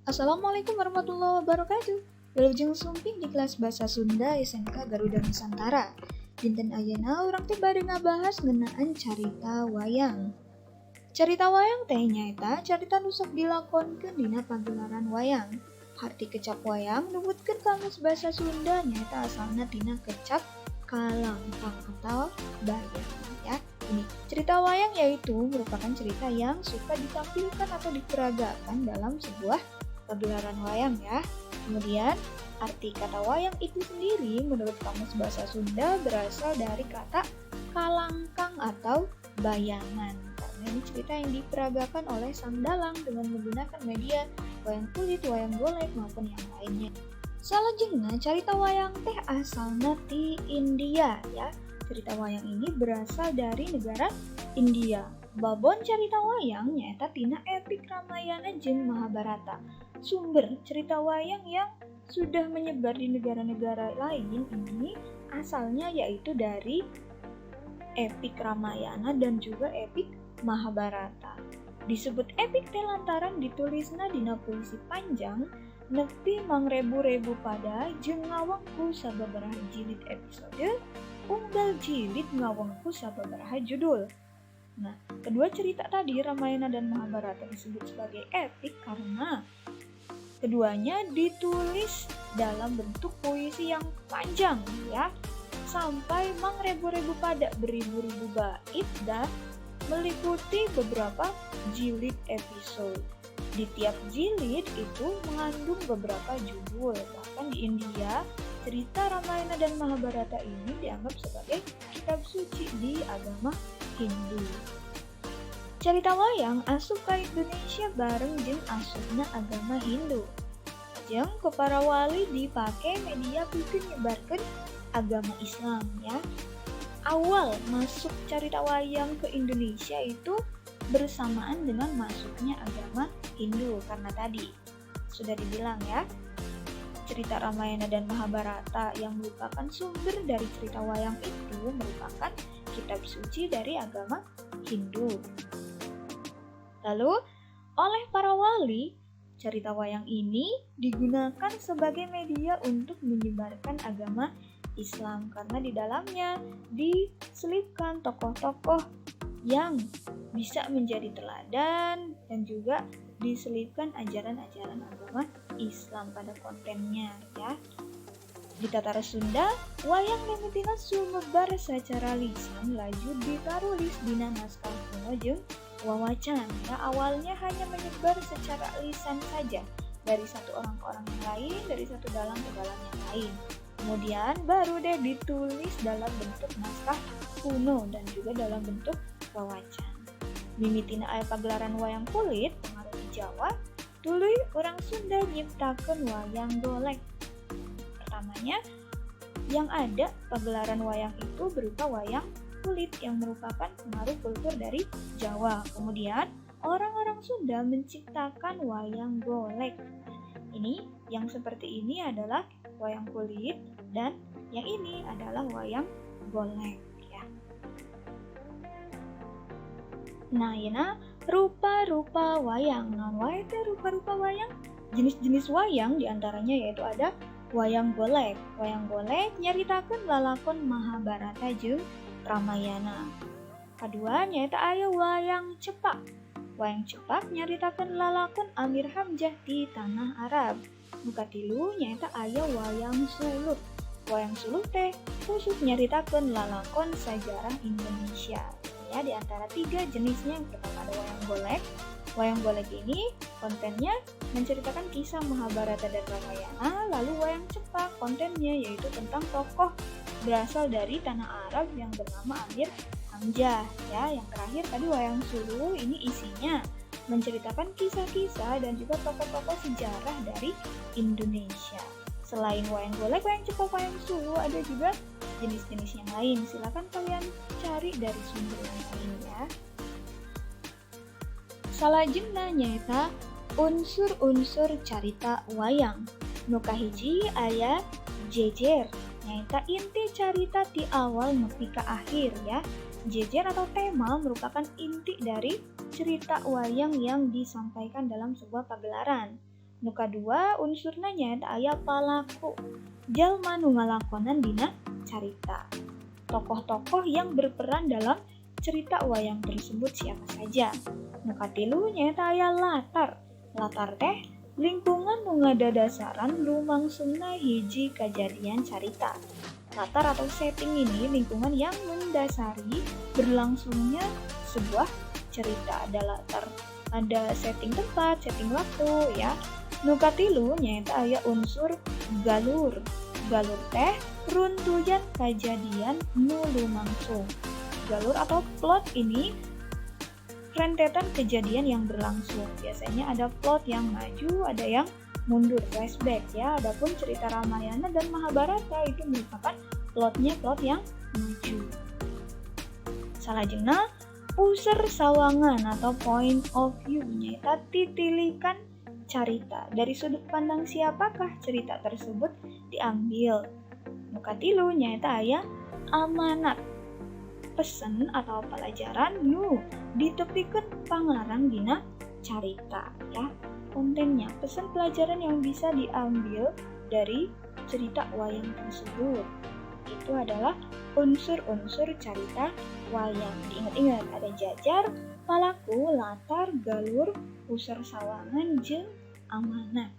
Assalamualaikum warahmatullahi wabarakatuh. Wilujeng sumping di kelas Bahasa Sunda SMK Garuda Nusantara. Dinten ayeuna urang teh bade ngabahas ngeunaan carita wayang. Carita wayang teh nyaeta carita nu sok dilakonkeun dina pagelaran wayang. Harti kecap wayang nuwutkeun kamus Bahasa Sunda nyaeta asalna tina kecap kalangkang atau bayang ya. Ini cerita wayang yaitu merupakan cerita yang suka ditampilkan atau diperagakan dalam sebuah pagelaran wayang ya. Kemudian arti kata wayang itu sendiri menurut Kamus Bahasa Sunda berasal dari kata kalangkang atau bayangan. Karena ini cerita yang diperagakan oleh sang dalang dengan menggunakan media wayang kulit, wayang golek maupun yang lainnya. Salajengna carita wayang teh asalna ti India ya. Cerita wayang ini berasal dari negara India. Babon carita wayang nyaeta tina epik Ramayana jeung Mahabharata. Sumber cerita wayang yang sudah menyebar di negara-negara lain ini asalnya yaitu dari epik Ramayana dan juga epik Mahabharata. Disebut epik teh lantaran ditulisna dina puisi panjang nepi mangrebu-rebu pada jeung ngawengku sababaraha jilid episode unggal jilid ngawengku sababaraha judul. Nah, kedua cerita tadi Ramayana dan Mahabharata disebut sebagai epik karena keduanya ditulis dalam bentuk puisi yang panjang ya, sampai mangrebu-rebu pada beribu-ribu bait dan meliputi beberapa jilid episode. Di tiap jilid itu mengandung beberapa judul. Bahkan di India, cerita Ramayana dan Mahabharata ini dianggap sebagai kitab suci di agama Hindu. Carita wayang asup ka Indonesia bareng jeung asupna agama Hindu. Jeung ku para wali dipake media pikeun nyebarkeun agama Islam ya. Awal masuk carita wayang ke Indonesia itu bersamaan dengan masuknya agama Hindu karena tadi sudah dibilang ya, cerita Ramayana dan Mahabharata yang merupakan sumber dari cerita wayang itu merupakan kitab suci dari agama Hindu. Lalu oleh para wali, cerita wayang ini digunakan sebagai media untuk menyebarkan agama Islam karena di dalamnya diselipkan tokoh-tokoh yang bisa menjadi teladan dan juga diselipkan ajaran-ajaran agama Islam pada kontennya ya. Di Tatara Sunda, wayang mimitina sumebar secara lisan laju ditarulis dina naskah kuno jeung wawacan ya. Awalnya hanya menyebar secara lisan saja dari satu orang ke orang yang lain, dari satu dalang ke dalang yang lain. Kemudian baru deh ditulis dalam bentuk naskah kuno dan juga dalam bentuk wawacan. Mimitina aya pagelaran wayang kulit pengaruh di Jawa, tuluy urang Sunda nyiptakeun wayang golek. Pertamanya yang ada pagelaran wayang itu berupa wayang kulit yang merupakan pengaruh kultur dari Jawa. Kemudian orang-orang Sunda menciptakan wayang golek. Ini yang seperti ini adalah wayang kulit dan yang ini adalah wayang golek ya. Nah, yeuna rupa-rupa wayang. Naon wae teh rupa-rupa wayang? Jenis-jenis wayang diantaranya yaitu ada wayang golek. Wayang golek nyaritakeun lalakon Mahabharata jeung Ramayana. Kadua nyaeta aya wayang cepak. Wayang cepak nyaritakeun lalakon Amir Hamzah di tanah Arab. Nu katilu nyaeta aya wayang suluk. Wayang suluk teh khusus nyaritakeun lalakon sajarah Indonesia. Ya, di antara tiga jenisnya yang pertama ada wayang golek. Wayang golek ini kontennya menceritakan kisah Mahabharata dan Ramayana. Lalu wayang cepak kontennya yaitu tentang tokoh berasal dari tanah Arab yang bernama Amir Hamzah ya. Yang terakhir tadi wayang sulu ini isinya menceritakan kisah-kisah dan juga tokoh-tokoh sejarah dari Indonesia. Selain wayang golek, wayang cepak, wayang sulu ada juga jenis-jenis yang lain. Silakan kalian cari dari sumber yang lain ya. Salajengna nyaeta unsur-unsur carita wayang. Nu kahiji aya jejer. Nyaeta inti carita ti awal nepi ka akhir ya. Jejer atau tema merupakan inti dari cerita wayang yang disampaikan dalam sebuah pagelaran. Nu kadua unsurna nyaeta aya palaku. Jalma nu ngalakonan dina carita. Tokoh-tokoh yang berperan dalam cerita wayang tersebut siapa saja. Nu katilu nyaeta aya latar. Latar teh lingkungan nu ngadadasaran lumangsungna hiji kajadian carita. Latar atau setting ini lingkungan yang mendasari berlangsungnya sebuah cerita. Ada latar, ada setting tempat, setting waktu ya. Nu katilu nyaeta aya unsur galur. Galur teh runtuyan kajadian nu lumangsung. Galur atau plot ini rentetan kejadian yang berlangsung. Biasanya ada plot yang maju, ada yang mundur, flashback ya. Adapun cerita Ramayana dan Mahabharata itu merupakan plotnya plot yang maju. Salajengna user sawangan atau point of view nyaeta titilikan carita. Dari sudut pandang siapakah cerita tersebut diambil? Nu katilu nyaeta aya amanat. Pesan atau pelajaran nu ditepikeun pangarang dina carita ya. Kontennya pesan pelajaran yang bisa diambil dari cerita wayang tersebut. Itu adalah unsur-unsur cerita wayang. Ingat-ingat ada jajar, palaku, latar, galur, unsur sawangan, jeung amanat.